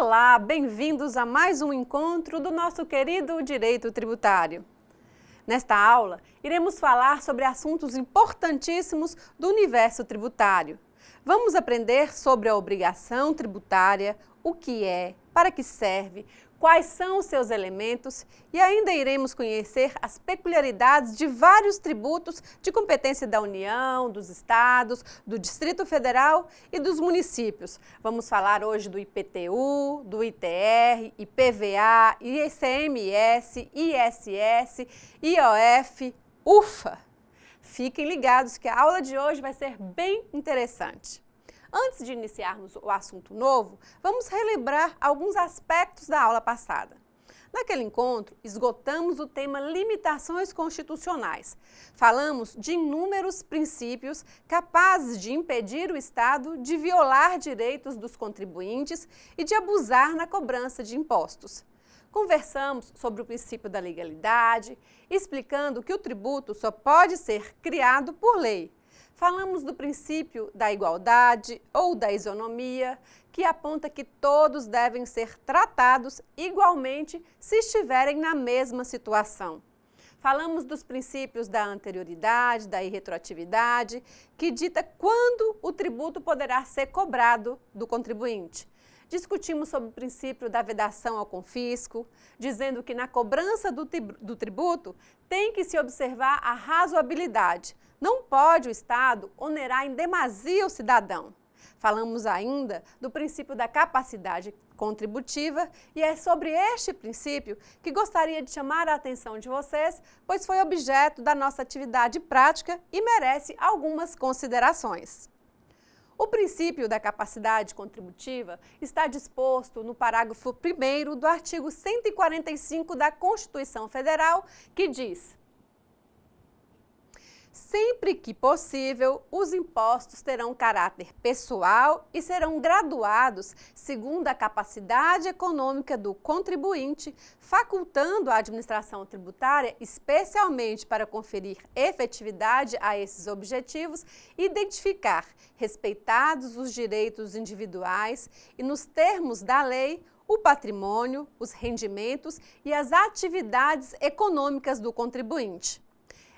Olá, bem-vindos a mais um encontro do nosso querido Direito Tributário. Nesta aula, iremos falar sobre assuntos importantíssimos do universo tributário. Vamos aprender sobre a obrigação tributária, o que é, para que serve, quais são os seus elementos e ainda iremos conhecer as peculiaridades de vários tributos de competência da União, dos estados, do Distrito Federal e dos municípios. Vamos falar hoje do IPTU, do ITR, IPVA, ICMS, ISS, IOF, UFA. Fiquem ligados que a aula de hoje vai ser bem interessante. Antes de iniciarmos o assunto novo, vamos relembrar alguns aspectos da aula passada. Naquele encontro, esgotamos o tema limitações constitucionais. Falamos de inúmeros princípios capazes de impedir o Estado de violar direitos dos contribuintes e de abusar na cobrança de impostos. Conversamos sobre o princípio da legalidade, explicando que o tributo só pode ser criado por lei. Falamos do princípio da igualdade ou da isonomia, que aponta que todos devem ser tratados igualmente se estiverem na mesma situação. Falamos dos princípios da anterioridade, da irretroatividade, que dita quando o tributo poderá ser cobrado do contribuinte. Discutimos sobre o princípio da vedação ao confisco, dizendo que na cobrança do tributo tem que se observar a razoabilidade. Não pode o Estado onerar em demasia o cidadão. Falamos ainda do princípio da capacidade contributiva e é sobre este princípio que gostaria de chamar a atenção de vocês, pois foi objeto da nossa atividade prática e merece algumas considerações. O princípio da capacidade contributiva está disposto no parágrafo 1º do artigo 145 da Constituição Federal, que diz: sempre que possível, os impostos terão caráter pessoal e serão graduados segundo a capacidade econômica do contribuinte, facultando a administração tributária, especialmente para conferir efetividade a esses objetivos, identificar, respeitados os direitos individuais e, nos termos da lei, o patrimônio, os rendimentos e as atividades econômicas do contribuinte.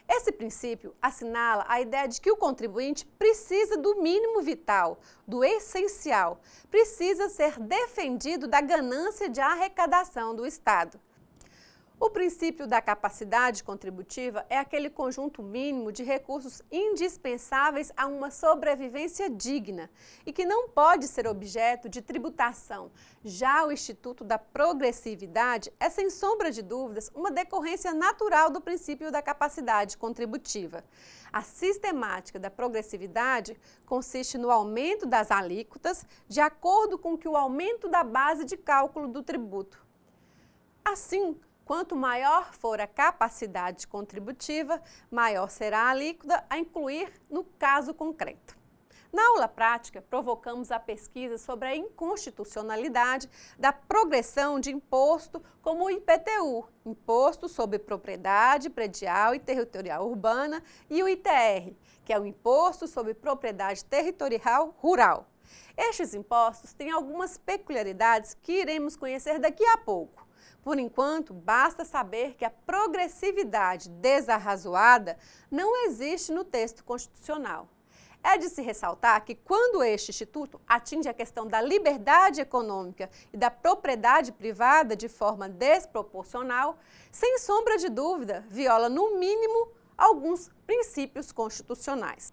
Esse princípio assinala a ideia de que o contribuinte precisa do mínimo vital, do essencial, precisa ser defendido da ganância de arrecadação do Estado. O princípio da capacidade contributiva é aquele conjunto mínimo de recursos indispensáveis a uma sobrevivência digna e que não pode ser objeto de tributação. Já o Instituto da Progressividade é, sem sombra de dúvidas, uma decorrência natural do princípio da capacidade contributiva. A sistemática da progressividade consiste no aumento das alíquotas de acordo com o aumento da base de cálculo do tributo. Assim, quanto maior for a capacidade contributiva, maior será a alíquota a incluir no caso concreto. Na aula prática, provocamos a pesquisa sobre a inconstitucionalidade da progressão de imposto como o IPTU, Imposto sobre Propriedade Predial e Territorial Urbana, e o ITR, que é o Imposto sobre Propriedade Territorial Rural. Estes impostos têm algumas peculiaridades que iremos conhecer daqui a pouco. Por enquanto, basta saber que a progressividade desarrazoada não existe no texto constitucional. É de se ressaltar que quando este instituto atinge a questão da liberdade econômica e da propriedade privada de forma desproporcional, sem sombra de dúvida, viola no mínimo alguns princípios constitucionais.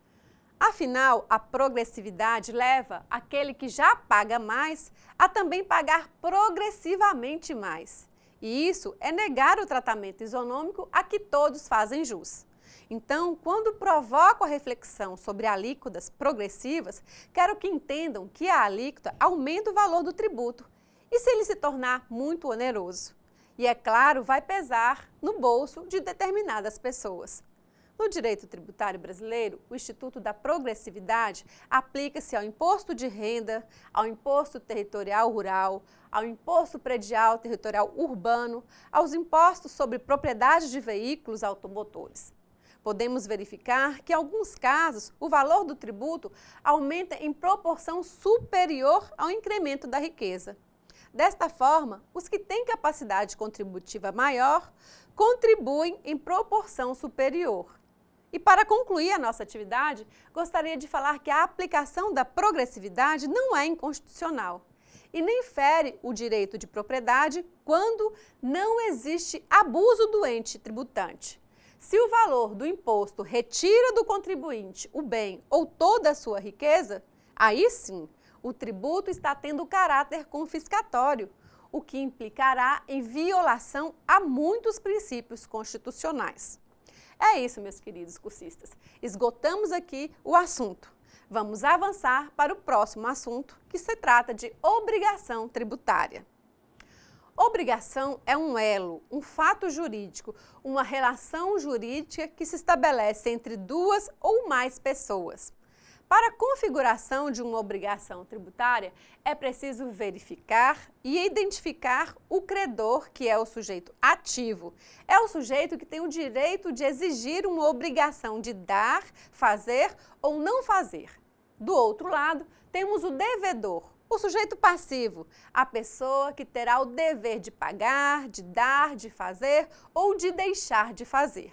Afinal, a progressividade leva aquele que já paga mais a também pagar progressivamente mais. E isso é negar o tratamento isonômico a que todos fazem jus. Então, quando provoco a reflexão sobre alíquotas progressivas, quero que entendam que a alíquota aumenta o valor do tributo. E se ele se tornar muito oneroso? E, é claro, vai pesar no bolso de determinadas pessoas. No direito tributário brasileiro, o Instituto da Progressividade aplica-se ao imposto de renda, ao imposto territorial rural, ao imposto predial territorial urbano, aos impostos sobre propriedade de veículos automotores. Podemos verificar que, em alguns casos, o valor do tributo aumenta em proporção superior ao incremento da riqueza. Desta forma, os que têm capacidade contributiva maior contribuem em proporção superior. E para concluir a nossa atividade, gostaria de falar que a aplicação da progressividade não é inconstitucional e nem fere o direito de propriedade quando não existe abuso do ente tributante. Se o valor do imposto retira do contribuinte o bem ou toda a sua riqueza, aí sim, o tributo está tendo caráter confiscatório, o que implicará em violação a muitos princípios constitucionais. É isso, meus queridos cursistas. Esgotamos aqui o assunto. Vamos avançar para o próximo assunto, que se trata de obrigação tributária. Obrigação é um elo, um fato jurídico, uma relação jurídica que se estabelece entre duas ou mais pessoas. Para a configuração de uma obrigação tributária, é preciso verificar e identificar o credor, que é o sujeito ativo. É o sujeito que tem o direito de exigir uma obrigação de dar, fazer ou não fazer. Do outro lado, temos o devedor, o sujeito passivo, a pessoa que terá o dever de pagar, de dar, de fazer ou de deixar de fazer.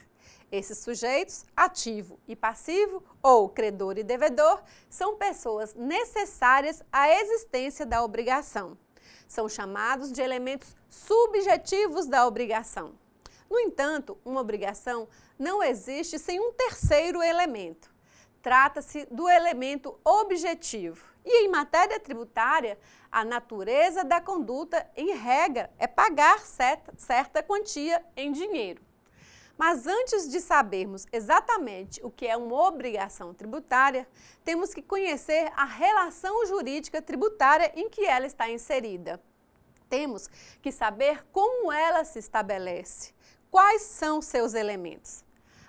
Esses sujeitos, ativo e passivo, ou credor e devedor, são pessoas necessárias à existência da obrigação. São chamados de elementos subjetivos da obrigação. No entanto, uma obrigação não existe sem um terceiro elemento. Trata-se do elemento objetivo. E em matéria tributária, a natureza da conduta, em regra, é pagar certa quantia em dinheiro. Mas antes de sabermos exatamente o que é uma obrigação tributária, temos que conhecer a relação jurídica tributária em que ela está inserida. Temos que saber como ela se estabelece, quais são seus elementos.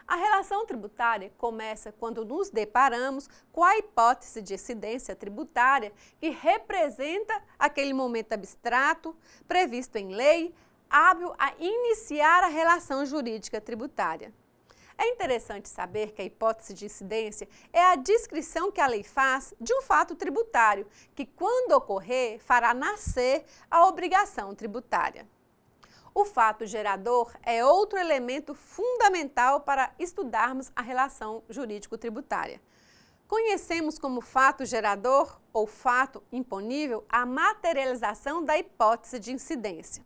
A relação tributária começa quando nos deparamos com a hipótese de incidência tributária que representa aquele momento abstrato, previsto em lei, hábil a iniciar a relação jurídica tributária. É interessante saber que a hipótese de incidência é a descrição que a lei faz de um fato tributário, que, quando ocorrer, fará nascer a obrigação tributária. O fato gerador é outro elemento fundamental para estudarmos a relação jurídico-tributária. Conhecemos como fato gerador ou fato imponível a materialização da hipótese de incidência.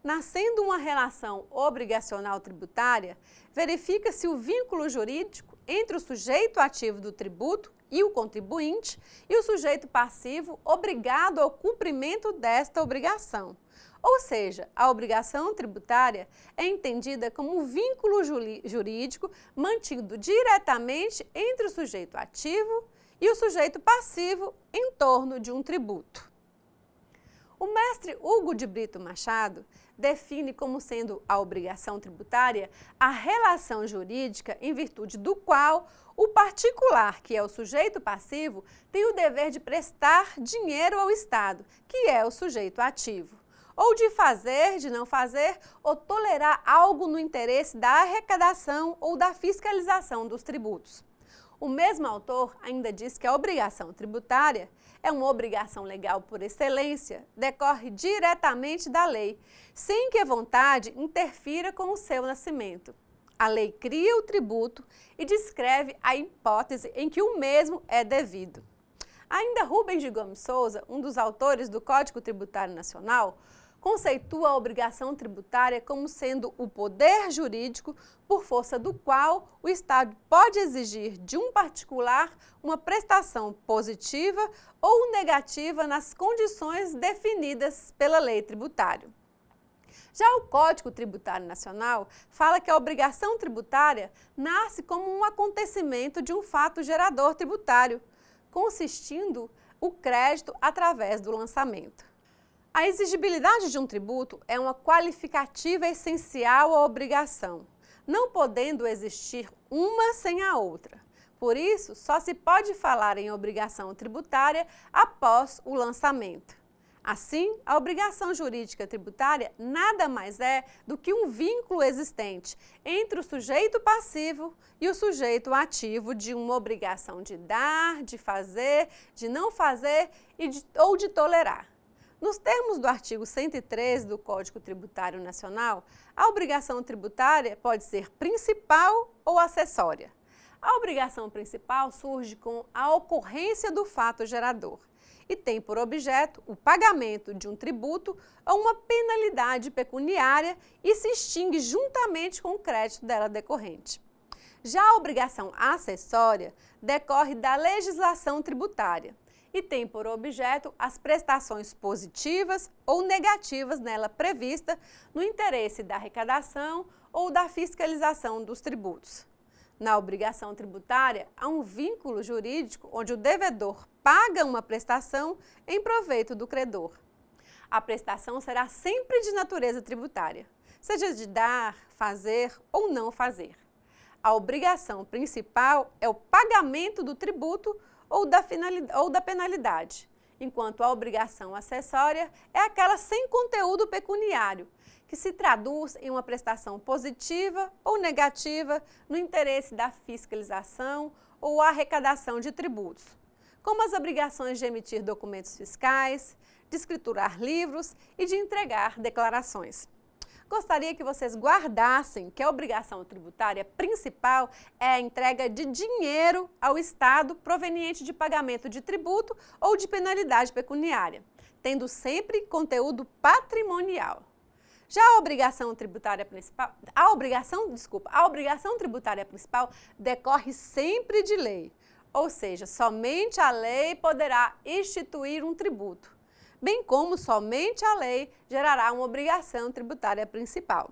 Nascendo uma relação obrigacional tributária, verifica-se o vínculo jurídico entre o sujeito ativo do tributo e o contribuinte e o sujeito passivo obrigado ao cumprimento desta obrigação. Ou seja, a obrigação tributária é entendida como um vínculo jurídico mantido diretamente entre o sujeito ativo e o sujeito passivo em torno de um tributo. O mestre Hugo de Brito Machado define como sendo a obrigação tributária a relação jurídica em virtude do qual o particular, que é o sujeito passivo, tem o dever de prestar dinheiro ao Estado, que é o sujeito ativo, ou de fazer, de não fazer, ou tolerar algo no interesse da arrecadação ou da fiscalização dos tributos. O mesmo autor ainda diz que a obrigação tributária é uma obrigação legal por excelência, decorre diretamente da lei, sem que a vontade interfira com o seu nascimento. A lei cria o tributo e descreve a hipótese em que o mesmo é devido. Ainda Rubens de Gomes Souza, um dos autores do Código Tributário Nacional, conceitua a obrigação tributária como sendo o poder jurídico por força do qual o Estado pode exigir de um particular uma prestação positiva ou negativa nas condições definidas pela lei tributária. Já o Código Tributário Nacional fala que a obrigação tributária nasce como um acontecimento de um fato gerador tributário, consistindo o crédito através do lançamento. A exigibilidade de um tributo é uma qualificativa essencial à obrigação, não podendo existir uma sem a outra. Por isso, só se pode falar em obrigação tributária após o lançamento. Assim, a obrigação jurídica tributária nada mais é do que um vínculo existente entre o sujeito passivo e o sujeito ativo de uma obrigação de dar, de fazer, de não fazer ou de tolerar. Nos termos do artigo 113 do Código Tributário Nacional, a obrigação tributária pode ser principal ou acessória. A obrigação principal surge com a ocorrência do fato gerador e tem por objeto o pagamento de um tributo ou uma penalidade pecuniária e se extingue juntamente com o crédito dela decorrente. Já a obrigação acessória decorre da legislação tributária e tem por objeto as prestações positivas ou negativas nela prevista no interesse da arrecadação ou da fiscalização dos tributos. Na obrigação tributária, há um vínculo jurídico onde o devedor paga uma prestação em proveito do credor. A prestação será sempre de natureza tributária, seja de dar, fazer ou não fazer. A obrigação principal é o pagamento do tributo ou da penalidade, enquanto a obrigação acessória é aquela sem conteúdo pecuniário, que se traduz em uma prestação positiva ou negativa no interesse da fiscalização ou arrecadação de tributos, como as obrigações de emitir documentos fiscais, de escriturar livros e de entregar declarações. Gostaria que vocês guardassem que a obrigação tributária principal é a entrega de dinheiro ao Estado proveniente de pagamento de tributo ou de penalidade pecuniária, tendo sempre conteúdo patrimonial. Já a obrigação tributária principal, a obrigação tributária principal decorre sempre de lei, ou seja, somente a lei poderá instituir um tributo, bem como somente a lei gerará uma obrigação tributária principal.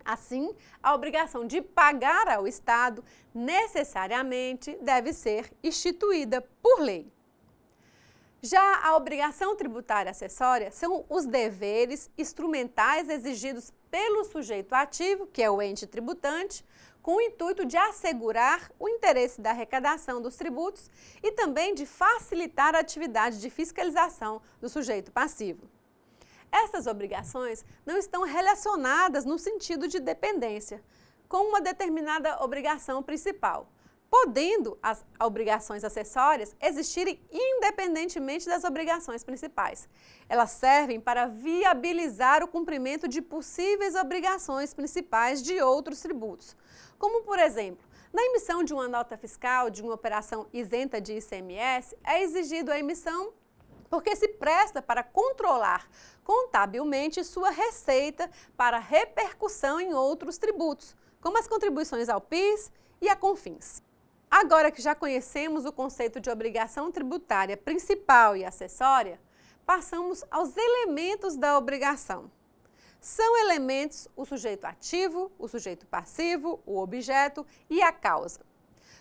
Assim, a obrigação de pagar ao Estado necessariamente deve ser instituída por lei. Já a obrigação tributária acessória são os deveres instrumentais exigidos pelo sujeito ativo, que é o ente tributante, com o intuito de assegurar o interesse da arrecadação dos tributos e também de facilitar a atividade de fiscalização do sujeito passivo. Essas obrigações não estão relacionadas no sentido de dependência com uma determinada obrigação principal, podendo as obrigações acessórias existirem independentemente das obrigações principais. Elas servem para viabilizar o cumprimento de possíveis obrigações principais de outros tributos, como, por exemplo, na emissão de uma nota fiscal de uma operação isenta de ICMS, é exigido a emissão porque se presta para controlar contabilmente sua receita para repercussão em outros tributos, como as contribuições ao PIS e a CONFINS. Agora que já conhecemos o conceito de obrigação tributária principal e acessória, passamos aos elementos da obrigação. São elementos o sujeito ativo, o sujeito passivo, o objeto e a causa.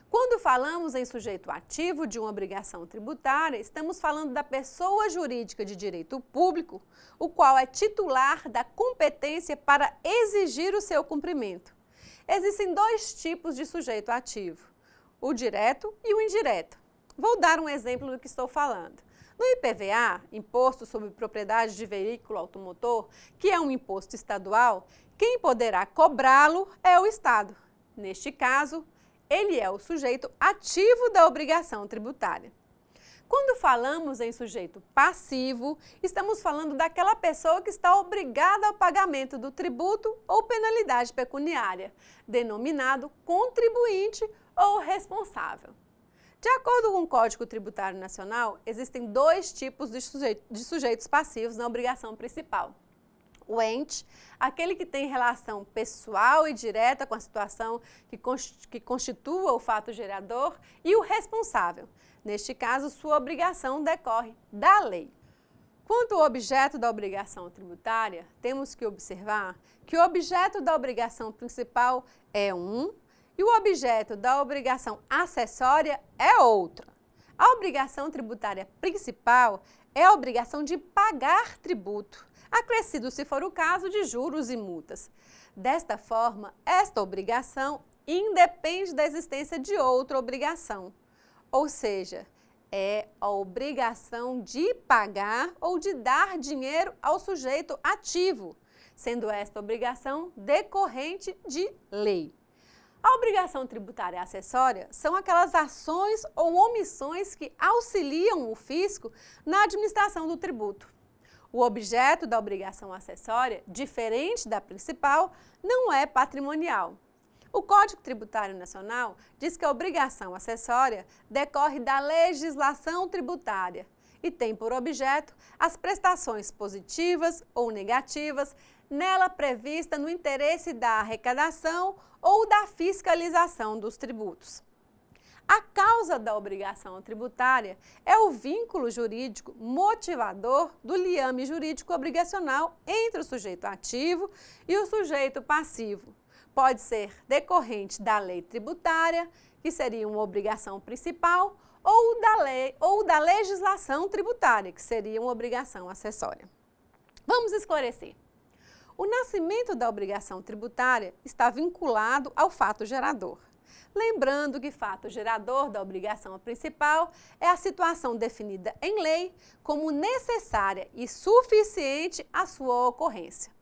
Quando falamos em sujeito ativo de uma obrigação tributária, estamos falando da pessoa jurídica de direito público, o qual é titular da competência para exigir o seu cumprimento. Existem dois tipos de sujeito ativo: o direto e o indireto. Vou dar um exemplo do que estou falando. No IPVA, Imposto sobre Propriedade de Veículo Automotor, que é um imposto estadual, quem poderá cobrá-lo é o Estado. Neste caso, ele é o sujeito ativo da obrigação tributária. Quando falamos em sujeito passivo, estamos falando daquela pessoa que está obrigada ao pagamento do tributo ou penalidade pecuniária, denominado contribuinte ou responsável. De acordo com o Código Tributário Nacional, existem dois tipos de sujeitos passivos na obrigação principal. O ente, aquele que tem relação pessoal e direta com a situação que constitua o fato gerador, e o responsável. Neste caso, sua obrigação decorre da lei. Quanto ao objeto da obrigação tributária, temos que observar que o objeto da obrigação principal é um e o objeto da obrigação acessória é outra. A obrigação tributária principal é a obrigação de pagar tributo, acrescido, se for o caso, de juros e multas. Desta forma, esta obrigação independe da existência de outra obrigação, ou seja, é a obrigação de pagar ou de dar dinheiro ao sujeito ativo, sendo esta obrigação decorrente de lei. A obrigação tributária acessória são aquelas ações ou omissões que auxiliam o fisco na administração do tributo. O objeto da obrigação acessória, diferente da principal, não é patrimonial. O Código Tributário Nacional diz que a obrigação acessória decorre da legislação tributária e tem por objeto as prestações positivas ou negativas nela prevista no interesse da arrecadação ou da fiscalização dos tributos. A causa da obrigação tributária é o vínculo jurídico motivador do liame jurídico obrigacional entre o sujeito ativo e o sujeito passivo. Pode ser decorrente da lei tributária, que seria uma obrigação principal, ou da legislação tributária, que seria uma obrigação acessória. Vamos esclarecer. O nascimento da obrigação tributária está vinculado ao fato gerador. Lembrando que fato gerador da obrigação principal é a situação definida em lei como necessária e suficiente à sua ocorrência.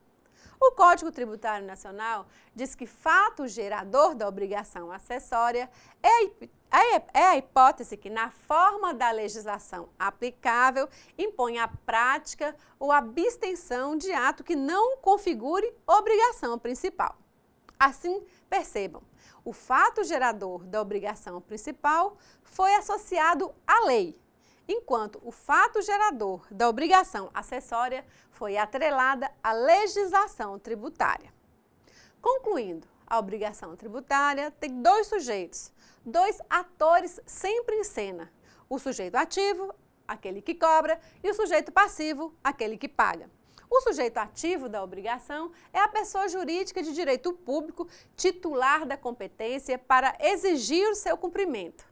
O Código Tributário Nacional diz que fato gerador da obrigação acessória é a hipótese que, na forma da legislação aplicável, impõe a prática ou abstenção de ato que não configure obrigação principal. Assim, percebam, o fato gerador da obrigação principal foi associado à lei, enquanto o fato gerador da obrigação acessória foi atrelada à legislação tributária. Concluindo, a obrigação tributária tem dois sujeitos, dois atores sempre em cena: o sujeito ativo, aquele que cobra, e o sujeito passivo, aquele que paga. O sujeito ativo da obrigação é a pessoa jurídica de direito público titular da competência para exigir o seu cumprimento.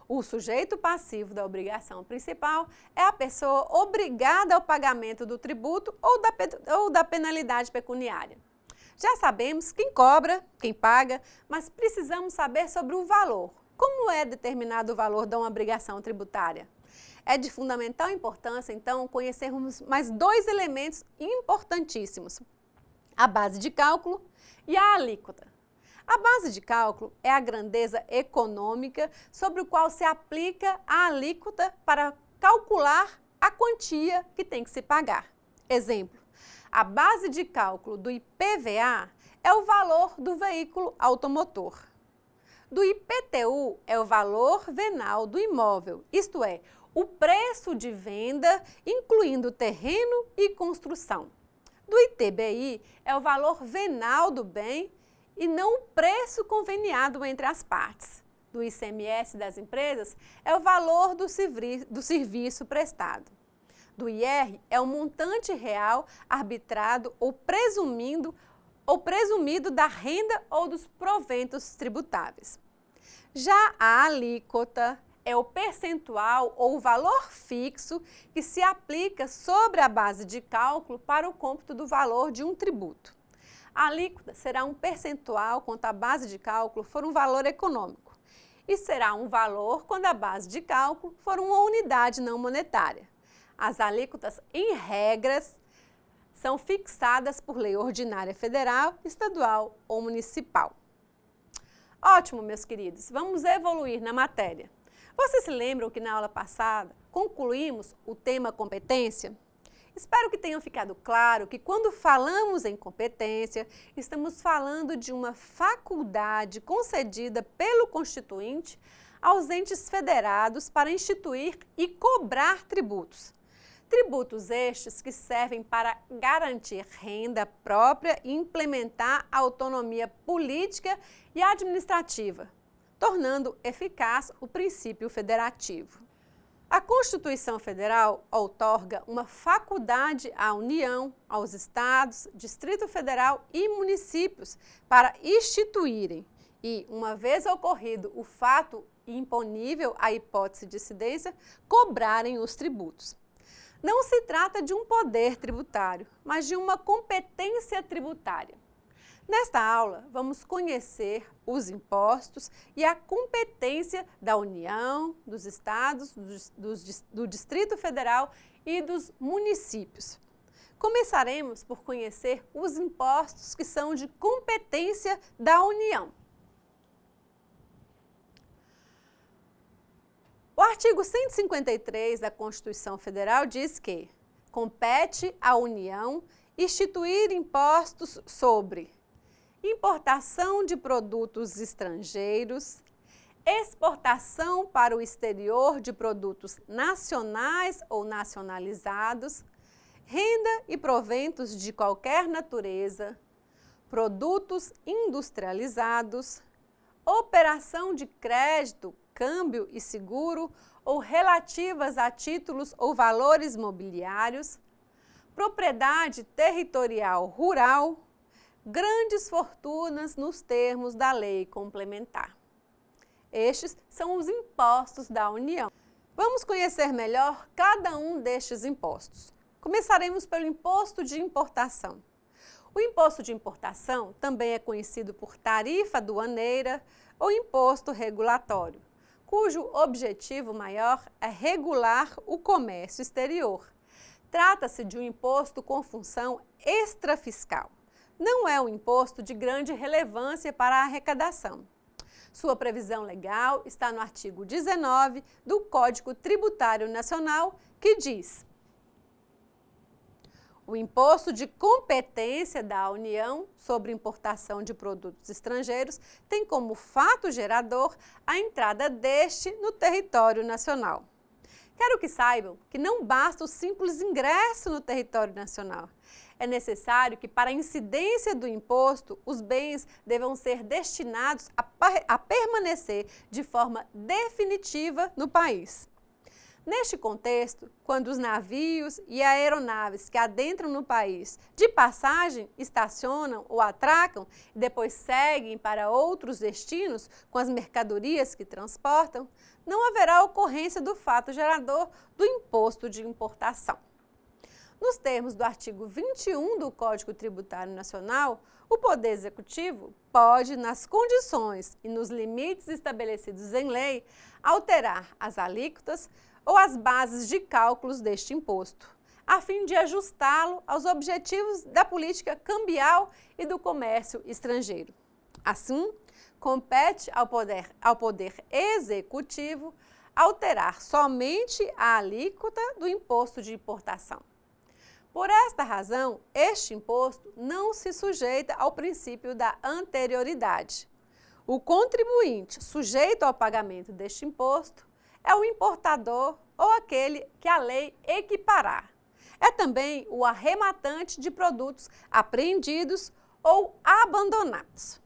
O sujeito passivo da obrigação principal é a pessoa obrigada ao pagamento do tributo ou da penalidade pecuniária. Já sabemos quem cobra, quem paga, mas precisamos saber sobre o valor. Como é determinado o valor de uma obrigação tributária? É de fundamental importância, então, conhecermos mais dois elementos importantíssimos: a base de cálculo e a alíquota. A base de cálculo é a grandeza econômica sobre o qual se aplica a alíquota para calcular a quantia que tem que se pagar. Exemplo: a base de cálculo do IPVA é o valor do veículo automotor. Do IPTU é o valor venal do imóvel, isto é, o preço de venda, incluindo terreno e construção. Do ITBI é o valor venal do bem e não o preço conveniado entre as partes. Do ICMS das empresas é o valor do serviço prestado. Do IR é o montante real arbitrado ou presumido da renda ou dos proventos tributáveis. Já a alíquota é o percentual ou o valor fixo que se aplica sobre a base de cálculo para o cômputo do valor de um tributo. A alíquota será um percentual quando a base de cálculo for um valor econômico e será um valor quando a base de cálculo for uma unidade não monetária. As alíquotas, em regras, são fixadas por lei ordinária federal, estadual ou municipal. Ótimo, meus queridos, vamos evoluir na matéria. Vocês se lembram que na aula passada concluímos o tema competência? Espero que tenham ficado claro que quando falamos em competência, estamos falando de uma faculdade concedida pelo Constituinte aos entes federados para instituir e cobrar tributos. Tributos estes que servem para garantir renda própria e implementar a autonomia política e administrativa, tornando eficaz o princípio federativo. A Constituição Federal outorga uma faculdade à União, aos Estados, Distrito Federal e municípios para instituírem e, uma vez ocorrido o fato imponível à hipótese de incidência, cobrarem os tributos. Não se trata de um poder tributário, mas de uma competência tributária. Nesta aula, vamos conhecer os impostos e a competência da União, dos Estados, do Distrito Federal e dos municípios. Começaremos por conhecer os impostos que são de competência da União. O artigo 153 da Constituição Federal diz que Compete à União instituir impostos sobre importação de produtos estrangeiros, exportação para o exterior de produtos nacionais ou nacionalizados, renda e proventos de qualquer natureza, produtos industrializados, operação de crédito, câmbio e seguro ou relativas a títulos ou valores mobiliários, propriedade territorial rural, grandes fortunas nos termos da lei complementar. Estes são os impostos da União. Vamos conhecer melhor cada um destes impostos. Começaremos pelo imposto de importação. O imposto de importação também é conhecido por tarifa aduaneira ou imposto regulatório, cujo objetivo maior é regular o comércio exterior. Trata-se de um imposto com função extrafiscal. Não é um imposto de grande relevância para a arrecadação. Sua previsão legal está no artigo 19 do Código Tributário Nacional, que diz: o imposto de competência da União sobre importação de produtos estrangeiros tem como fato gerador a entrada deste no território nacional. Quero que saibam que não basta o simples ingresso no território nacional. É necessário que, para a incidência do imposto, os bens devam ser destinados a permanecer de forma definitiva no país. Neste contexto, quando os navios e aeronaves que adentram no país de passagem estacionam ou atracam e depois seguem para outros destinos com as mercadorias que transportam, não haverá ocorrência do fato gerador do imposto de importação. Nos termos do artigo 21 do Código Tributário Nacional, o Poder Executivo pode, nas condições e nos limites estabelecidos em lei, alterar as alíquotas ou as bases de cálculos deste imposto, a fim de ajustá-lo aos objetivos da política cambial e do comércio estrangeiro. Assim, compete ao Poder Executivo alterar somente a alíquota do imposto de importação. Por esta razão, este imposto não se sujeita ao princípio da anterioridade. O contribuinte sujeito ao pagamento deste imposto é o importador ou aquele que a lei equiparar. É também o arrematante de produtos apreendidos ou abandonados.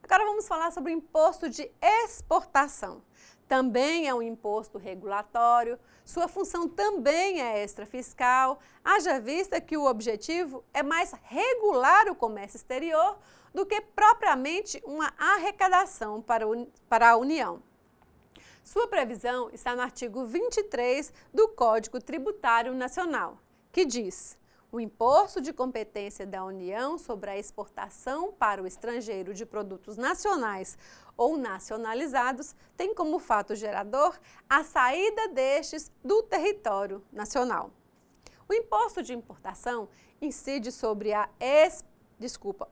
Agora vamos falar sobre o imposto de exportação. Também é um imposto regulatório, sua função também é extrafiscal, haja vista que o objetivo é mais regular o comércio exterior do que propriamente uma arrecadação para a União. Sua previsão está no artigo 23 do Código Tributário Nacional, que diz: o imposto de competência da União sobre a exportação para o estrangeiro de produtos nacionais ou nacionalizados tem como fato gerador a saída destes do território nacional. O imposto de importação incide sobre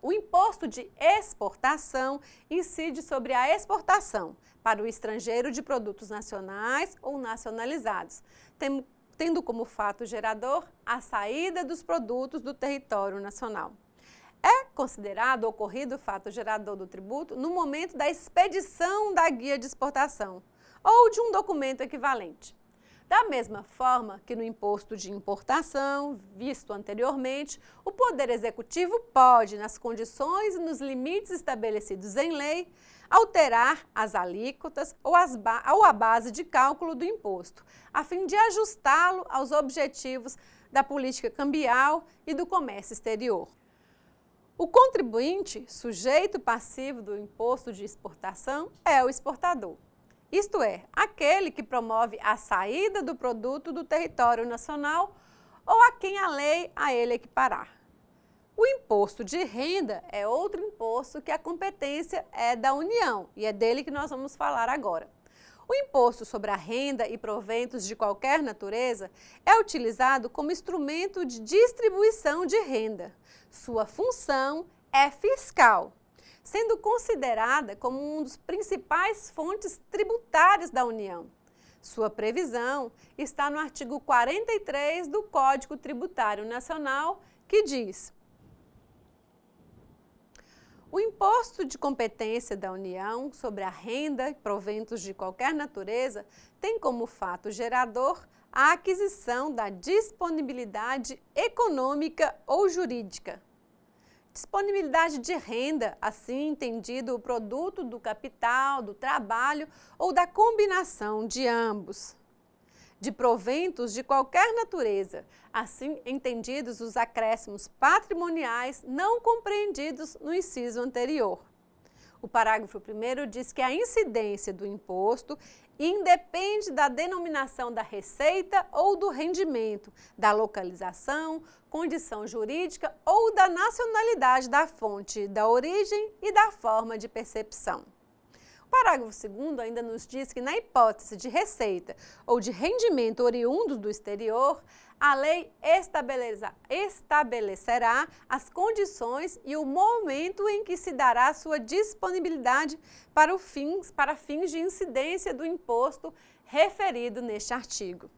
o imposto de exportação incide sobre a exportação para o estrangeiro de produtos nacionais ou nacionalizados, tendo como fato gerador a saída dos produtos do território nacional. É considerado ocorrido o fato gerador do tributo no momento da expedição da guia de exportação ou de um documento equivalente. Da mesma forma que no imposto de importação, visto anteriormente, o Poder Executivo pode, nas condições e nos limites estabelecidos em lei, alterar as alíquotas ou a base de cálculo do imposto, a fim de ajustá-lo aos objetivos da política cambial e do comércio exterior. O contribuinte, sujeito passivo do imposto de exportação, é o exportador. Isto é, aquele que promove a saída do produto do território nacional ou a quem a lei a ele equiparar. O imposto de renda é outro imposto que a competência é da União e é dele que nós vamos falar agora. O imposto sobre a renda e proventos de qualquer natureza é utilizado como instrumento de distribuição de renda. Sua função é fiscal, sendo considerada como um dos principais fontes tributárias da União. Sua previsão está no artigo 43 do Código Tributário Nacional, que diz: o imposto de competência da União sobre a renda e proventos de qualquer natureza tem como fato gerador a aquisição da disponibilidade econômica ou jurídica. Disponibilidade de renda, assim entendido o produto do capital, do trabalho ou da combinação de ambos. De proventos de qualquer natureza, assim entendidos os acréscimos patrimoniais não compreendidos no inciso anterior. O parágrafo 1º diz que a incidência do imposto independe da denominação da receita ou do rendimento, da localização, condição jurídica ou da nacionalidade da fonte, da origem e da forma de percepção. O parágrafo 2º ainda nos diz que, na hipótese de receita ou de rendimento oriundos do exterior, a lei estabelecerá as condições e o momento em que se dará sua disponibilidade para fins de incidência do imposto referido neste artigo.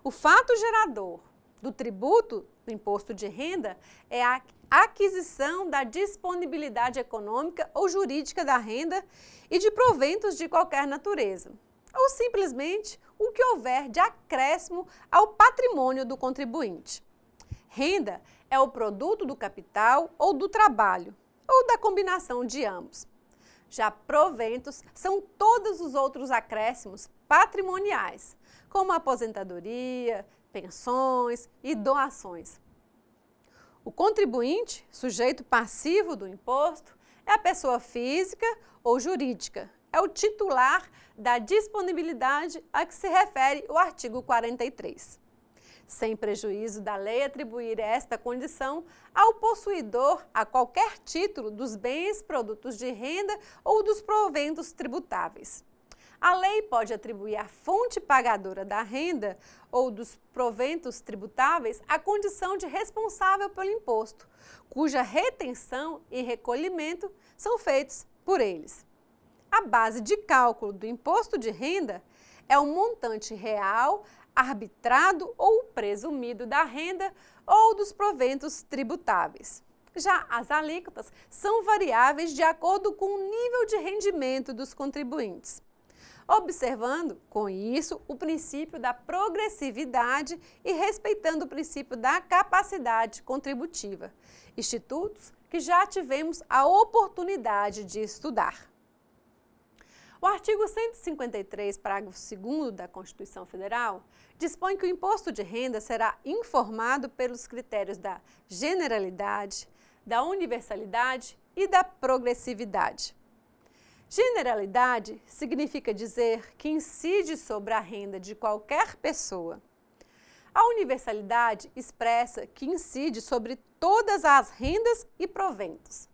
O fato gerador do tributo do imposto de renda é a aquisição da disponibilidade econômica ou jurídica da renda e de proventos de qualquer natureza, ou simplesmente o que houver de acréscimo ao patrimônio do contribuinte. Renda é o produto do capital ou do trabalho, ou da combinação de ambos. Já proventos são todos os outros acréscimos patrimoniais, como aposentadoria, pensões e doações. O contribuinte, sujeito passivo do imposto, é a pessoa física ou jurídica. É o titular da disponibilidade a que se refere o artigo 43. Sem prejuízo da lei atribuir esta condição ao possuidor a qualquer título dos bens, produtos de renda ou dos proventos tributáveis. A lei pode atribuir à fonte pagadora da renda ou dos proventos tributáveis a condição de responsável pelo imposto, cuja retenção e recolhimento são feitos por eles. A base de cálculo do imposto de renda é o montante real, arbitrado ou presumido da renda ou dos proventos tributáveis. Já as alíquotas são variáveis de acordo com o nível de rendimento dos contribuintes, observando, com isso, o princípio da progressividade e respeitando o princípio da capacidade contributiva, institutos que já tivemos a oportunidade de estudar. O artigo 153, parágrafo 2º da Constituição Federal, dispõe que o imposto de renda será informado pelos critérios da generalidade, da universalidade e da progressividade. Generalidade significa dizer que incide sobre a renda de qualquer pessoa. A universalidade expressa que incide sobre todas as rendas e proventos.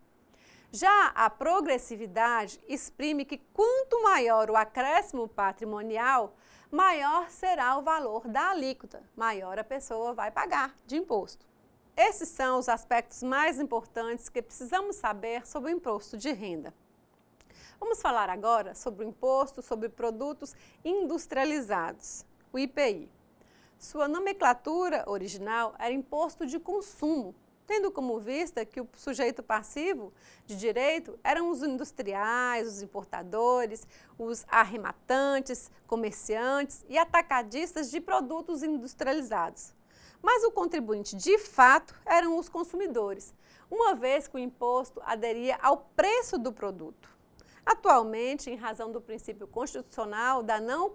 Já a progressividade exprime que quanto maior o acréscimo patrimonial, maior será o valor da alíquota, maior a pessoa vai pagar de imposto. Esses são os aspectos mais importantes que precisamos saber sobre o imposto de renda. Vamos falar agora sobre o Imposto sobre Produtos Industrializados, o IPI. Sua nomenclatura original era Imposto de Consumo, tendo como vista que o sujeito passivo de direito eram os industriais, os importadores, os arrematantes, comerciantes e atacadistas de produtos industrializados. Mas o contribuinte de fato eram os consumidores, uma vez que o imposto aderia ao preço do produto. Atualmente, em razão do princípio constitucional da não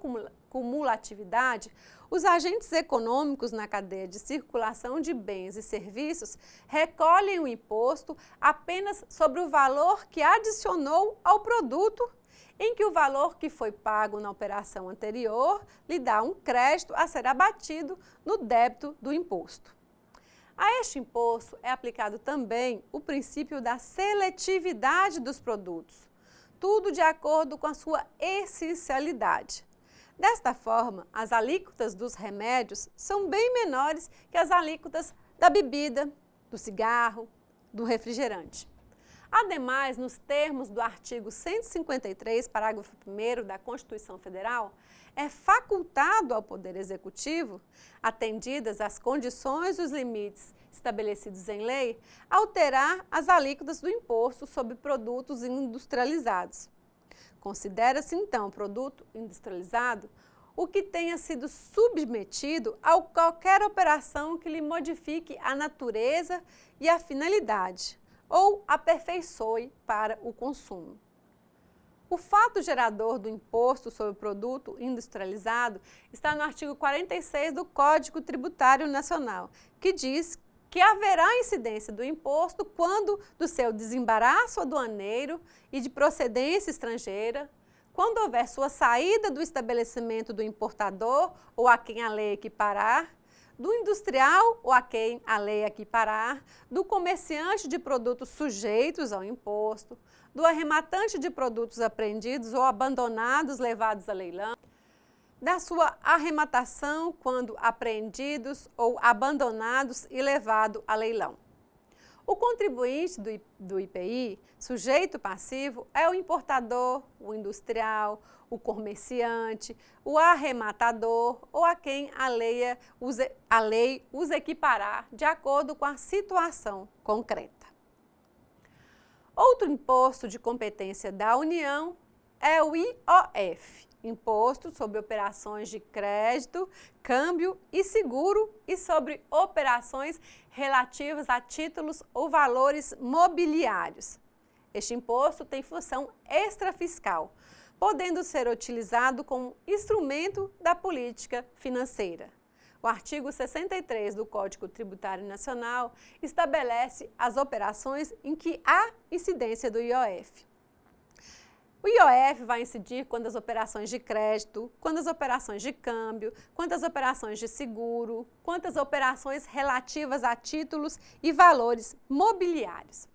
cumulatividade, os agentes econômicos na cadeia de circulação de bens e serviços recolhem o imposto apenas sobre o valor que adicionou ao produto, em que o valor que foi pago na operação anterior lhe dá um crédito a ser abatido no débito do imposto. A este imposto é aplicado também o princípio da seletividade dos produtos, tudo de acordo com a sua essencialidade. Desta forma, as alíquotas dos remédios são bem menores que as alíquotas da bebida, do cigarro, do refrigerante. Ademais, nos termos do artigo 153, parágrafo 1º da Constituição Federal, é facultado ao Poder Executivo, atendidas as condições e os limites estabelecidos em lei, alterar as alíquotas do imposto sobre produtos industrializados. Considera-se, então, produto industrializado o que tenha sido submetido a qualquer operação que lhe modifique a natureza e a finalidade, ou aperfeiçoe para o consumo. O fato gerador do imposto sobre o produto industrializado está no artigo 46 do Código Tributário Nacional, que diz que haverá incidência do imposto quando do seu desembaraço aduaneiro e de procedência estrangeira, quando houver sua saída do estabelecimento do importador ou a quem a lei equiparar, do industrial ou a quem a lei equiparar, do comerciante de produtos sujeitos ao imposto, do arrematante de produtos apreendidos ou abandonados levados a leilão, da sua arrematação quando apreendidos ou abandonados e levado a leilão. O contribuinte do IPI, sujeito passivo, é o importador, o industrial, o comerciante, o arrematador ou a quem a lei os equiparar de acordo com a situação concreta. Outro imposto de competência da União é o IOF, Imposto sobre Operações de Crédito, Câmbio e Seguro e sobre operações relativas a títulos ou valores mobiliários. Este imposto tem função extrafiscal, podendo ser utilizado como instrumento da política financeira. O artigo 63 do Código Tributário Nacional estabelece as operações em que há incidência do IOF. O IOF vai incidir quando as operações de crédito, quando as operações de câmbio, quando as operações de seguro, quando as operações relativas a títulos e valores mobiliários.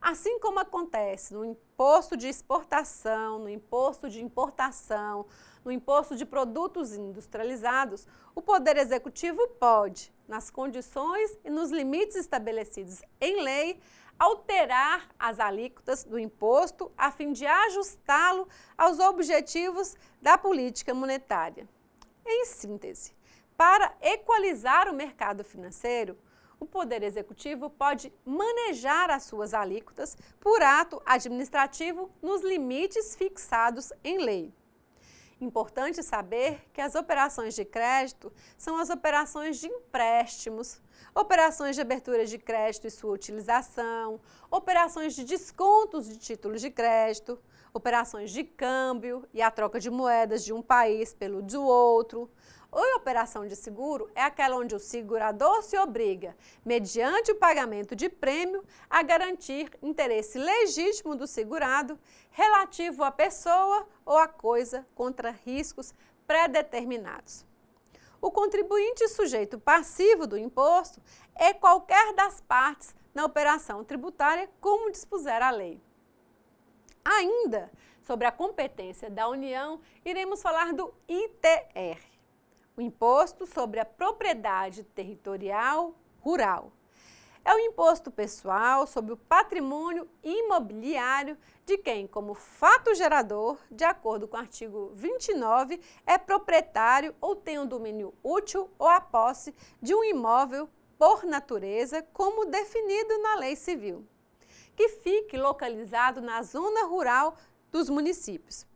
Assim como acontece no imposto de exportação, no imposto de importação, no imposto de produtos industrializados, o Poder Executivo pode, nas condições e nos limites estabelecidos em lei, alterar as alíquotas do imposto a fim de ajustá-lo aos objetivos da política monetária. Em síntese, para equalizar o mercado financeiro, o Poder Executivo pode manejar as suas alíquotas por ato administrativo nos limites fixados em lei. Importante saber que as operações de crédito são as operações de empréstimos, operações de abertura de crédito e sua utilização, operações de descontos de títulos de crédito, operações de câmbio e a troca de moedas de um país pelo do outro. A operação de seguro é aquela onde o segurador se obriga, mediante o pagamento de prêmio, a garantir interesse legítimo do segurado relativo à pessoa ou à coisa contra riscos pré-determinados. O contribuinte sujeito passivo do imposto é qualquer das partes na operação tributária, como dispuser a lei. Ainda sobre a competência da União, iremos falar do ITR, o Imposto sobre a Propriedade Territorial Rural. É o imposto pessoal sobre o patrimônio imobiliário de quem, como fato gerador, de acordo com o artigo 29, é proprietário ou tem um domínio útil ou a posse de um imóvel por natureza, como definido na lei civil, que fique localizado na zona rural dos municípios.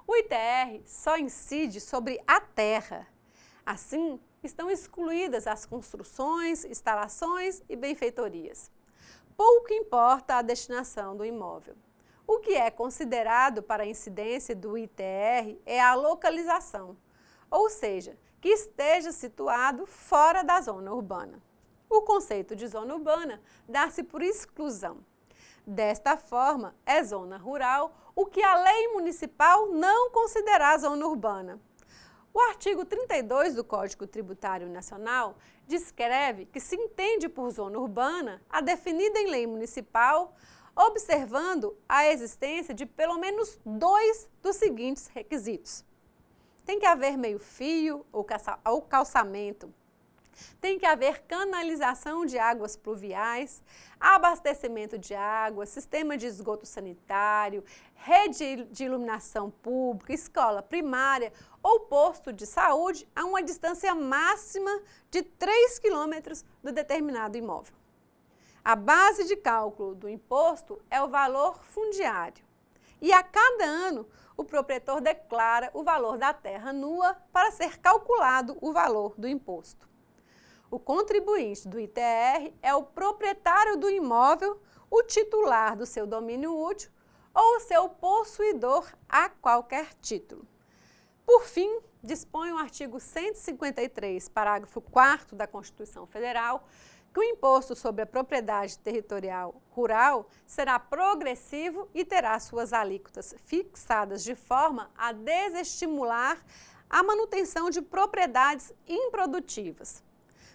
O ITR só incide sobre a terra. Assim, estão excluídas as construções, instalações e benfeitorias. Pouco importa a destinação do imóvel. O que é considerado para a incidência do ITR é a localização, ou seja, que esteja situado fora da zona urbana. O conceito de zona urbana dá-se por exclusão. Desta forma, é zona rural o que a lei municipal não considerar zona urbana. O artigo 32 do Código Tributário Nacional descreve que se entende por zona urbana a definida em lei municipal, observando a existência de pelo menos 2 dos seguintes requisitos. Tem que haver meio-fio ou calçamento, Tem que haver canalização de águas pluviais, abastecimento de água, sistema de esgoto sanitário, rede de iluminação pública, escola primária ou posto de saúde a uma distância máxima de 3 quilômetros do determinado imóvel. A base de cálculo do imposto é o valor fundiário. E a cada ano, o proprietor declara o valor da terra nua para ser calculado o valor do imposto. O contribuinte do ITR é o proprietário do imóvel, o titular do seu domínio útil ou o seu possuidor a qualquer título. Por fim, dispõe o artigo 153, parágrafo 4º da Constituição Federal, que o imposto sobre a propriedade territorial rural será progressivo e terá suas alíquotas fixadas de forma a desestimular a manutenção de propriedades improdutivas.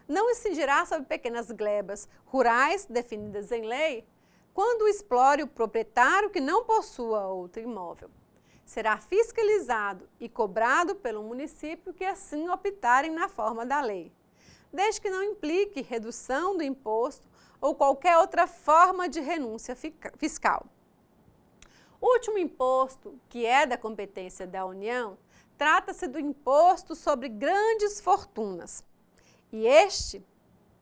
Não incidirá sobre pequenas glebas rurais definidas em lei quando explore o proprietário que não possua outro imóvel. Será fiscalizado e cobrado pelo município que assim optarem na forma da lei, desde que não implique redução do imposto ou qualquer outra forma de renúncia fiscal. O último imposto, que é da competência da União, trata-se do imposto sobre grandes fortunas. E este,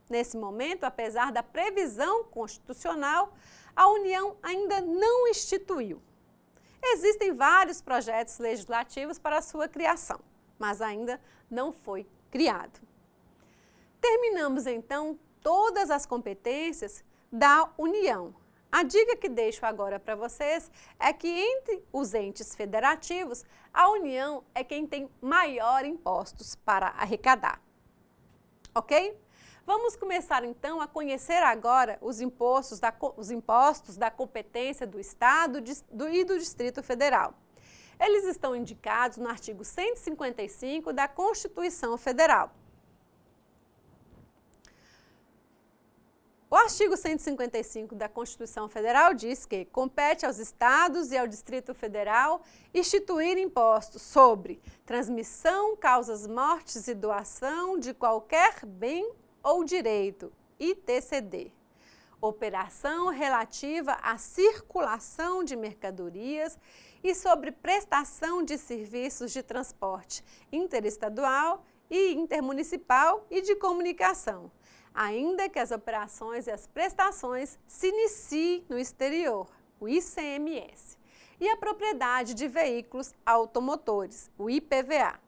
nesse momento, apesar da previsão constitucional, a União ainda não instituiu. Existem vários projetos legislativos para a sua criação, mas ainda não foi criado. Terminamos, então, todas as competências da União. A dica que deixo agora para vocês é que entre os entes federativos, a União é quem tem maior impostos para arrecadar. Ok? Vamos começar então a conhecer agora os impostos da competência do Estado e do Distrito Federal. Eles estão indicados no artigo 155 da Constituição Federal. O artigo 155 da Constituição Federal diz que compete aos Estados e ao Distrito Federal instituir impostos sobre transmissão, causas mortes e doação de qualquer bem ou direito, ITCD, operação relativa à circulação de mercadorias e sobre prestação de serviços de transporte interestadual e intermunicipal e de comunicação, ainda que as operações e as prestações se iniciem no exterior, o ICMS, e a propriedade de veículos automotores, o IPVA.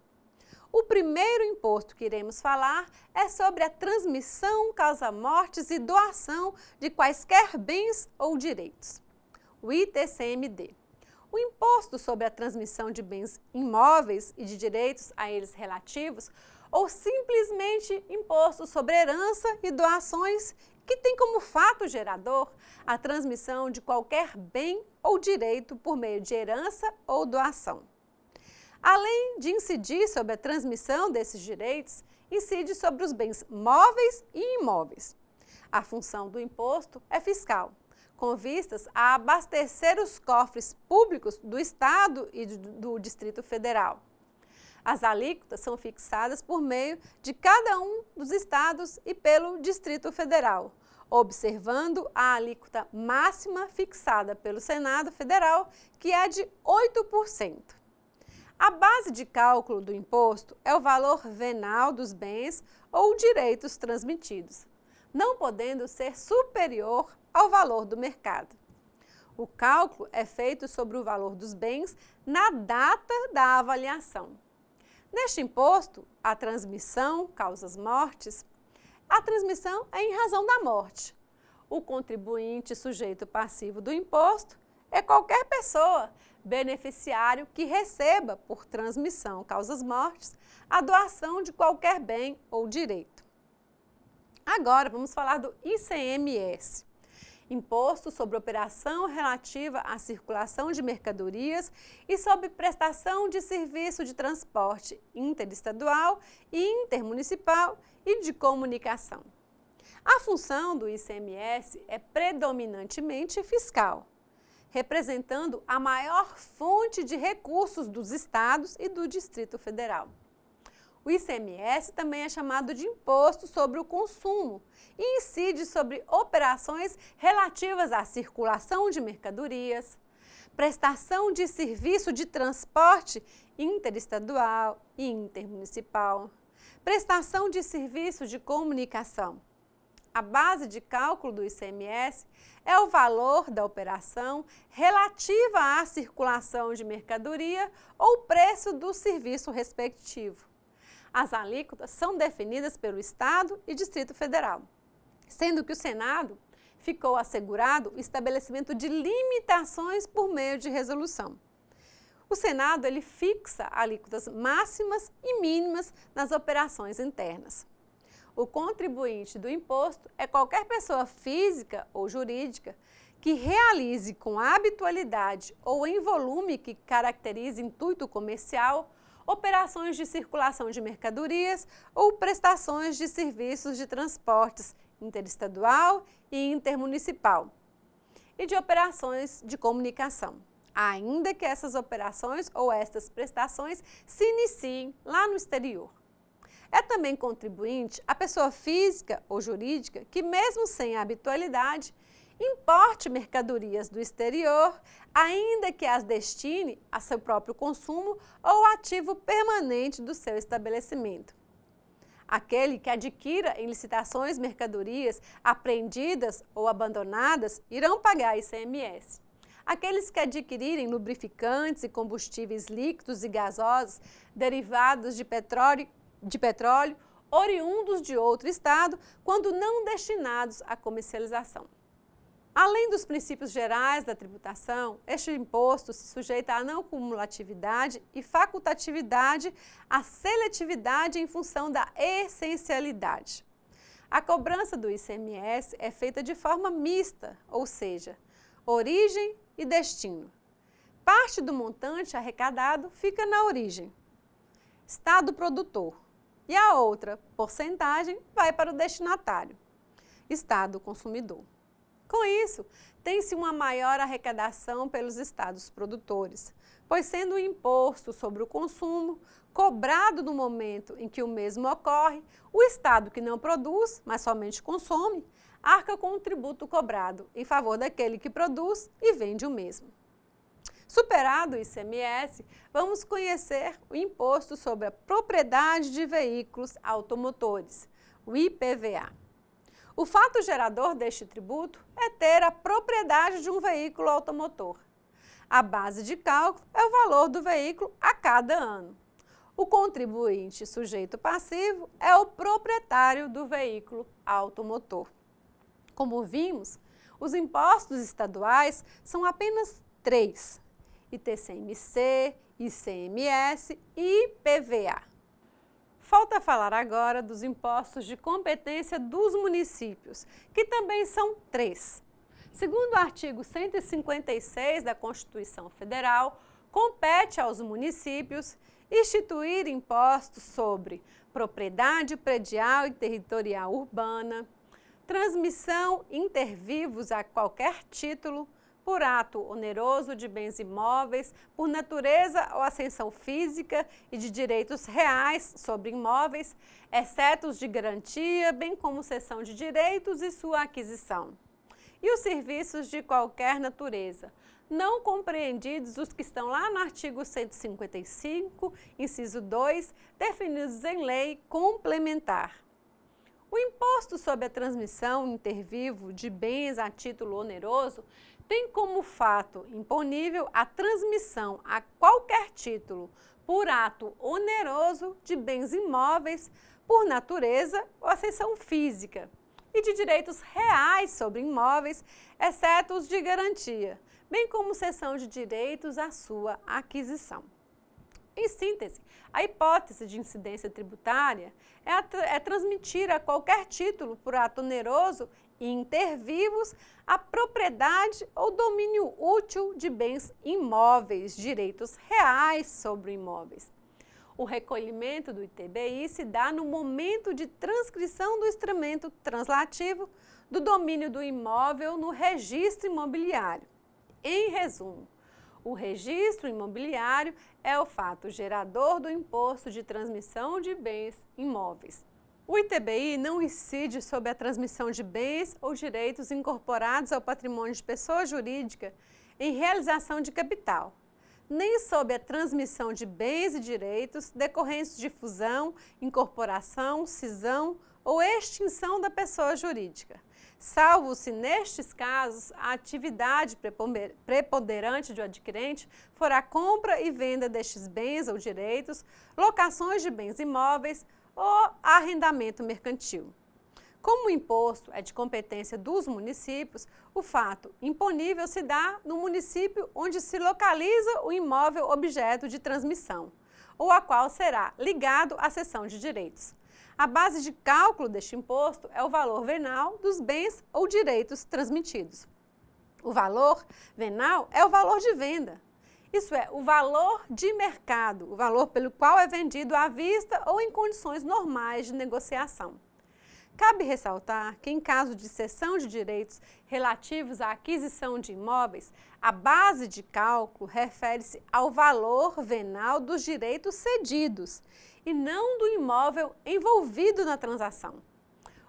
O primeiro imposto que iremos falar é sobre a transmissão, causa-mortes e doação de quaisquer bens ou direitos, o ITCMD. O imposto sobre a transmissão de bens imóveis e de direitos a eles relativos, ou simplesmente imposto sobre herança e doações, que tem como fato gerador a transmissão de qualquer bem ou direito por meio de herança ou doação. Além de incidir sobre a transmissão desses direitos, incide sobre os bens móveis e imóveis. A função do imposto é fiscal, com vistas a abastecer os cofres públicos do Estado e do Distrito Federal. As alíquotas são fixadas por meio de cada um dos estados e pelo Distrito Federal, observando a alíquota máxima fixada pelo Senado Federal, que é de 8%. A base de cálculo do imposto é o valor venal dos bens ou direitos transmitidos, não podendo ser superior ao valor do mercado. O cálculo é feito sobre o valor dos bens na data da avaliação. Neste imposto, a transmissão, causas-mortes, a transmissão é em razão da morte. O contribuinte sujeito passivo do imposto é qualquer pessoa, beneficiário que receba, por transmissão, causas-mortes, a doação de qualquer bem ou direito. Agora, vamos falar do ICMS. Imposto sobre operação relativa à circulação de mercadorias e sobre prestação de serviço de transporte interestadual e intermunicipal e de comunicação. A função do ICMS é predominantemente fiscal, representando a maior fonte de recursos dos estados e do Distrito Federal. O ICMS também é chamado de Imposto sobre o Consumo e incide sobre operações relativas à circulação de mercadorias, prestação de serviço de transporte interestadual e intermunicipal, prestação de serviço de comunicação. A base de cálculo do ICMS é o valor da operação relativa à circulação de mercadoria ou preço do serviço respectivo. As alíquotas são definidas pelo Estado e Distrito Federal, sendo que o Senado ficou assegurado o estabelecimento de limitações por meio de resolução. O Senado ele fixa alíquotas máximas e mínimas nas operações internas. O contribuinte do imposto é qualquer pessoa física ou jurídica que realize com habitualidade ou em volume que caracterize intuito comercial operações de circulação de mercadorias ou prestações de serviços de transportes interestadual e intermunicipal e de operações de comunicação, ainda que essas operações ou estas prestações se iniciem lá no exterior. É também contribuinte a pessoa física ou jurídica que, mesmo sem habitualidade, importe mercadorias do exterior, ainda que as destine a seu próprio consumo ou ativo permanente do seu estabelecimento. Aquele que adquira em licitações mercadorias apreendidas ou abandonadas irão pagar ICMS. Aqueles que adquirirem lubrificantes e combustíveis líquidos e gasosos derivados de petróleo oriundos de outro estado, quando não destinados à comercialização. Além dos princípios gerais da tributação, este imposto se sujeita à não cumulatividade e facultatividade, à seletividade em função da essencialidade. A cobrança do ICMS é feita de forma mista, ou seja, origem e destino. Parte do montante arrecadado fica na origem, estado produtor, e a outra porcentagem vai para o destinatário, estado consumidor. Com isso, tem-se uma maior arrecadação pelos estados produtores, pois sendo o imposto sobre o consumo cobrado no momento em que o mesmo ocorre, o estado que não produz, mas somente consome, arca com o tributo cobrado em favor daquele que produz e vende o mesmo. Superado o ICMS, vamos conhecer o Imposto sobre a Propriedade de Veículos Automotores, o IPVA. O fato gerador deste tributo é ter a propriedade de um veículo automotor. A base de cálculo é o valor do veículo a cada ano. O contribuinte sujeito passivo é o proprietário do veículo automotor. Como vimos, os impostos estaduais são apenas 3: ITCMC, ICMS e IPVA. Falta falar agora dos impostos de competência dos municípios, que também são 3. Segundo o artigo 156 da Constituição Federal, compete aos municípios instituir impostos sobre propriedade predial e territorial urbana, transmissão inter vivos a qualquer título, por ato oneroso de bens imóveis, por natureza ou ascensão física e de direitos reais sobre imóveis, exceto os de garantia, bem como cessão de direitos e sua aquisição. E os serviços de qualquer natureza, não compreendidos os que estão lá no artigo 155, inciso 2, definidos em lei complementar. O imposto sobre a transmissão inter vivo de bens a título oneroso tem como fato imponível a transmissão a qualquer título por ato oneroso de bens imóveis por natureza ou ascensão física e de direitos reais sobre imóveis, exceto os de garantia, bem como cessão de direitos à sua aquisição. Em síntese, a hipótese de incidência tributária é transmitir a qualquer título por ato oneroso e inter vivos a propriedade ou domínio útil de bens imóveis, direitos reais sobre imóveis. O recolhimento do ITBI se dá no momento de transcrição do instrumento translativo do domínio do imóvel no registro imobiliário. Em resumo, O registro imobiliário é o fato gerador do imposto de transmissão de bens imóveis. O ITBI não incide sobre a transmissão de bens ou direitos incorporados ao patrimônio de pessoa jurídica em realização de capital, nem sobre a transmissão de bens e direitos decorrentes de fusão, incorporação, cisão ou extinção da pessoa jurídica, salvo se nestes casos a atividade preponderante do adquirente for a compra e venda destes bens ou direitos, locações de bens imóveis ou arrendamento mercantil. Como o imposto é de competência dos municípios, o fato imponível se dá no município onde se localiza o imóvel objeto de transmissão, ou a qual será ligado à cessão de direitos. A base de cálculo deste imposto é o valor venal dos bens ou direitos transmitidos. O valor venal é o valor de venda. Isso é, o valor de mercado, o valor pelo qual é vendido à vista ou em condições normais de negociação. Cabe ressaltar que, em caso de cessão de direitos relativos à aquisição de imóveis, a base de cálculo refere-se ao valor venal dos direitos cedidos e não do imóvel envolvido na transação.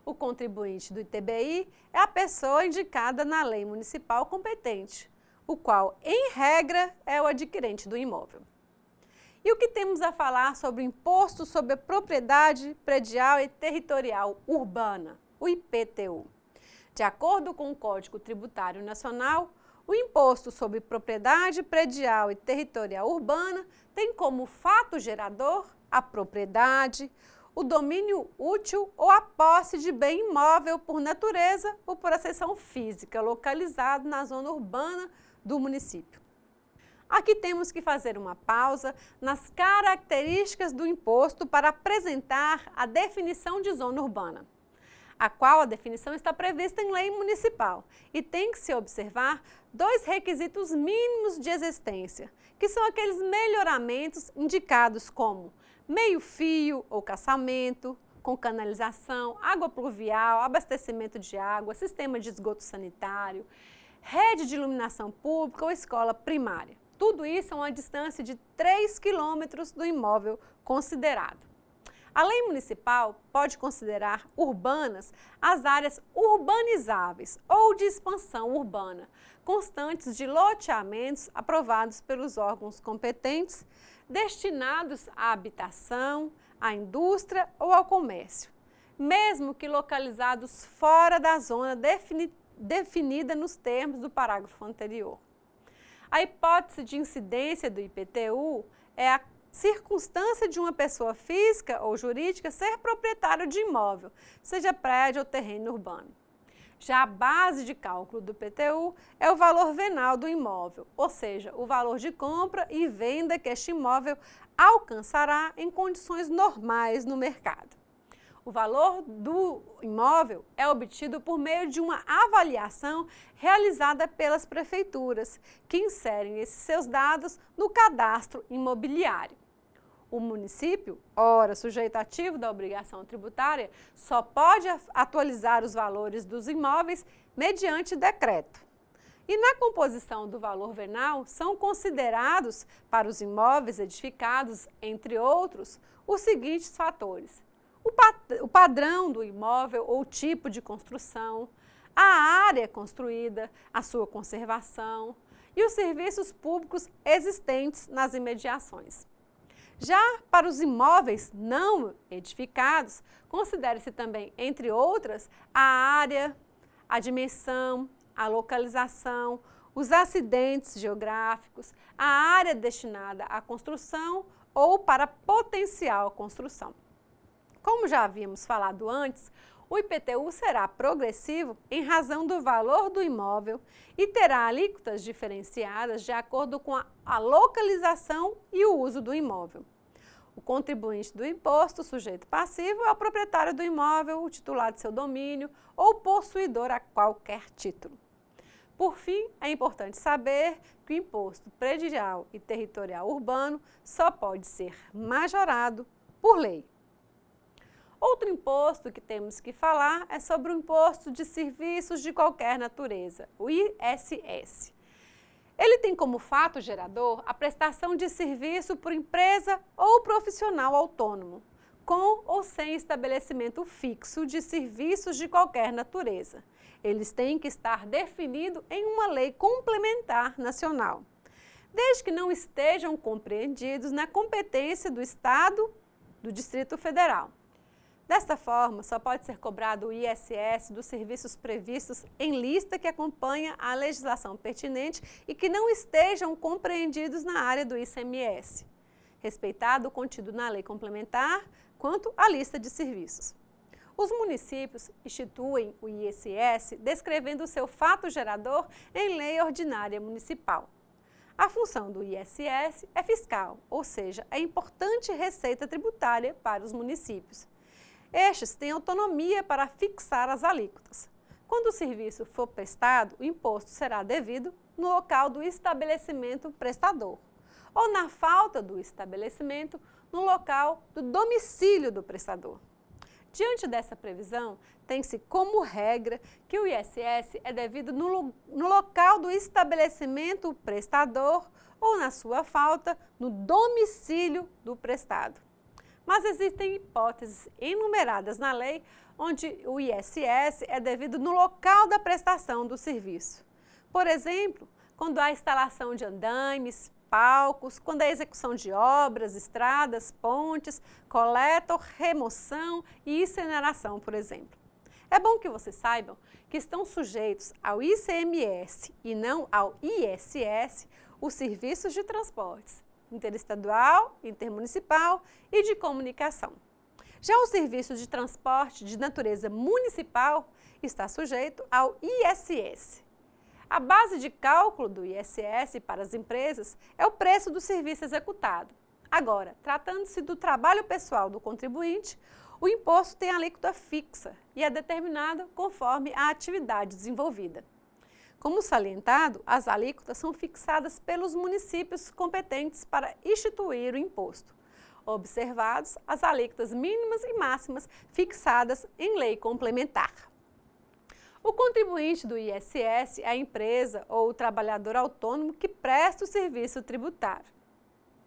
O contribuinte do ITBI é a pessoa indicada na lei municipal competente, o qual, em regra, é o adquirente do imóvel. E o que temos a falar sobre o Imposto sobre a Propriedade Predial e Territorial Urbana, o IPTU? De acordo com o Código Tributário Nacional, o Imposto sobre Propriedade Predial e Territorial Urbana tem como fato gerador a propriedade, o domínio útil ou a posse de bem imóvel por natureza ou por acessão física, localizado na zona urbana do município. Aqui temos que fazer uma pausa nas características do imposto para apresentar a definição de zona urbana, a qual a definição está prevista em lei municipal e tem que se observar dois requisitos mínimos de existência, que são aqueles melhoramentos indicados como meio-fio ou caçamento, com canalização, água pluvial, abastecimento de água, sistema de esgoto sanitário, rede de iluminação pública ou escola primária. Tudo isso a uma distância de 3 quilômetros do imóvel considerado. A lei municipal pode considerar urbanas as áreas urbanizáveis ou de expansão urbana, constantes de loteamentos aprovados pelos órgãos competentes, destinados à habitação, à indústria ou ao comércio, mesmo que localizados fora da zona definida nos termos do parágrafo anterior. A hipótese de incidência do IPTU é a circunstância de uma pessoa física ou jurídica ser proprietário de imóvel, seja prédio ou terreno urbano. Já a base de cálculo do IPTU é o valor venal do imóvel, ou seja, o valor de compra e venda que este imóvel alcançará em condições normais no mercado. O valor do imóvel é obtido por meio de uma avaliação realizada pelas prefeituras, que inserem esses seus dados no cadastro imobiliário. O município, ora sujeito ativo da obrigação tributária, só pode atualizar os valores dos imóveis mediante decreto. E na composição do valor venal são considerados para os imóveis edificados, entre outros, os seguintes fatores: o padrão do imóvel ou tipo de construção, a área construída, a sua conservação e os serviços públicos existentes nas imediações. Já para os imóveis não edificados, considere-se também, entre outras, a área, a dimensão, a localização, os acidentes geográficos, a área destinada à construção ou para potencial construção. Como já havíamos falado antes, o IPTU será progressivo em razão do valor do imóvel e terá alíquotas diferenciadas de acordo com a localização e o uso do imóvel. O contribuinte do imposto, sujeito passivo, é o proprietário do imóvel, o titular de seu domínio ou possuidor a qualquer título. Por fim, é importante saber que o imposto predial e territorial urbano só pode ser majorado por lei. Outro imposto que temos que falar é sobre o Imposto de Serviços de Qualquer Natureza, o ISS. Ele tem como fato gerador a prestação de serviço por empresa ou profissional autônomo, com ou sem estabelecimento fixo de serviços de qualquer natureza. Eles têm que estar definidos em uma lei complementar nacional, desde que não estejam compreendidos na competência do Estado, do Distrito Federal. Desta forma, só pode ser cobrado o ISS dos serviços previstos em lista que acompanha a legislação pertinente e que não estejam compreendidos na área do ICMS, respeitado o contido na lei complementar quanto à lista de serviços. Os municípios instituem o ISS descrevendo o seu fato gerador em lei ordinária municipal. A função do ISS é fiscal, ou seja, é importante receita tributária para os municípios. Estes têm autonomia para fixar as alíquotas. Quando o serviço for prestado, o imposto será devido no local do estabelecimento prestador, ou na falta do estabelecimento, no local do domicílio do prestador. Diante dessa previsão, tem-se como regra que o ISS é devido no local do estabelecimento prestador ou, na sua falta, no domicílio do prestado. Mas existem hipóteses enumeradas na lei onde o ISS é devido no local da prestação do serviço. Por exemplo, quando há instalação de andaimes, palcos, quando há execução de obras, estradas, pontes, coleta, remoção e incineração, por exemplo. É bom que vocês saibam que estão sujeitos ao ICMS e não ao ISS os serviços de transportes interestadual, intermunicipal e de comunicação. Já o serviço de transporte de natureza municipal está sujeito ao ISS. A base de cálculo do ISS para as empresas é o preço do serviço executado. Agora, tratando-se do trabalho pessoal do contribuinte, o imposto tem alíquota fixa e é determinado conforme a atividade desenvolvida. Como salientado, as alíquotas são fixadas pelos municípios competentes para instituir o imposto, observados as alíquotas mínimas e máximas fixadas em lei complementar. O contribuinte do ISS é a empresa ou o trabalhador autônomo que presta o serviço tributário.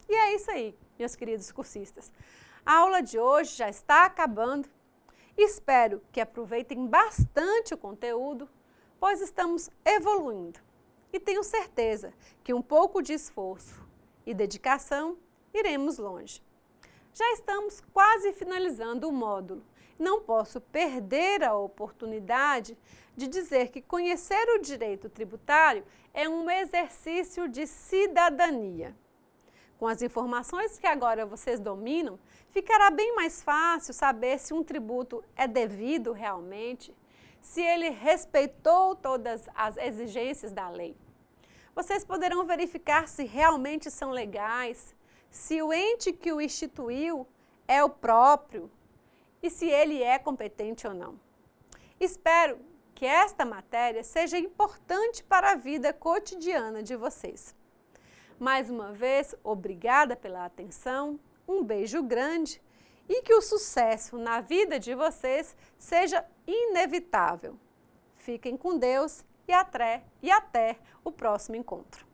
E é isso aí, meus queridos cursistas. A aula de hoje já está acabando. Espero que aproveitem bastante o conteúdo, pois estamos evoluindo. E tenho certeza que um pouco de esforço e dedicação iremos longe. Já estamos quase finalizando o módulo. Não posso perder a oportunidade de dizer que conhecer o direito tributário é um exercício de cidadania. Com as informações que agora vocês dominam, ficará bem mais fácil saber se um tributo é devido realmente, se ele respeitou todas as exigências da lei. Vocês poderão verificar se realmente são legais, se o ente que o instituiu é o próprio e se ele é competente ou não. Espero que esta matéria seja importante para a vida cotidiana de vocês. Mais uma vez, obrigada pela atenção, um beijo grande e que o sucesso na vida de vocês seja inevitável. Fiquem com Deus e até o próximo encontro.